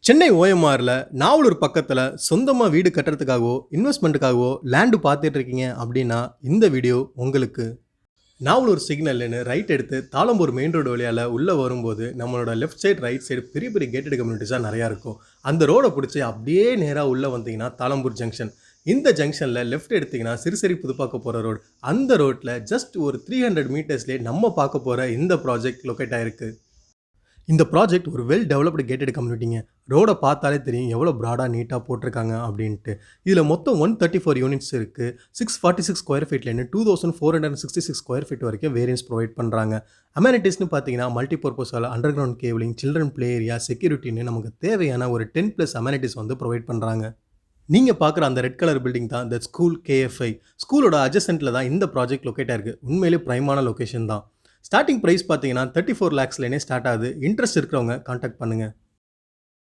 சென்னை ஓஎம்ஆர்ல நாவலூர் பக்கத்துல சொந்தமா வீடு கட்டுறதுக்காகவோ, இன்வெஸ்ட்மென்ட்டுக்காகவோ லேண்ட் பார்த்துட்டு இருக்கீங்க அப்படின்னா, இந்த வீடியோ உங்களுக்கு. நாவலூர் சிக்னல்லுன்னு ரைட் எடுத்து தாளம்பூர் மெயின் ரோடு வழியால உள்ள வரும்போது, நம்மளோட லெஃப்ட் சைடு, ரைட் சைடு பெரிய பெரிய கேட்டட் கம்யூனிட்டீஸா நெறையா இருக்கும். அந்த ரோட புடிச்சு அப்படியே நேரா உள்ள வந்தீங்கன்னா, தாளம்பூர் ஜங்ஷன். இந்த ஜங்ஷன்ல லெஃப்ட் எடுத்தீங்கன்னா, சிறுசேரி புதுப்பாக்கம் போற ரோடு. அந்த ரோட்ல ஜஸ்ட் ஒரு 300 மீட்டர்ஸ்லயே நம்ம பார்க்க போற இந்த ப்ராஜெக்ட் லொகேட் ஆயிருக்கு. இந்த ப்ராஜெக்ட் ஒரு வெல் டெவலப்டு கேட்டட் கம்யூனிட்டிங்க. ரோட பார்த்தாலே தெரியும் எவ்வளோ ப்ராடா, நீட்டா போட்டிருக்காங்க அப்படின்ட்டு. இதில மொத்தம் 134 யூனிட்ஸ் இருக்கு. 646 ஸ்கொயர் ஃபீட்லேருந்து 2466 ஸ்கொயர் ஃபீட் வரைக்கும் வேரியன்ஸ் ப்ரொவைட் பண்ணுறாங்க. அமெனிட்டிஸ்னு பார்த்தீங்கன்னா, multipurpose hall, underground cabling, children play area, செக்யூரிட்டின்னு நமக்கு தேவையான ஒரு 10+ அமெனிட்டிஸ் வந்து ப்ரொவைட் பண்ணுறாங்க. நீங்க பார்க்குற அந்த ரெட் கலர் பில்டிங் தான் த ஸ்கூல் KFI. ஸ்கூலோட அட்ஜசன்ட்ல தான் இந்த ப்ராஜெக்ட் லொகேட் ஆயிருக்கு. உண்மையிலேயே பிரைமான லொகேஷன் தான். ஸ்டார்டிங் பிரைஸ் பார்த்தீங்கன்னா 34 லேக்ஸ்லேருந்தே ஸ்டார்ட் ஆகுது. இன்ட்ரெஸ்ட் இருக்கிறவங்க கான்டாக்ட் பண்ணுங்க.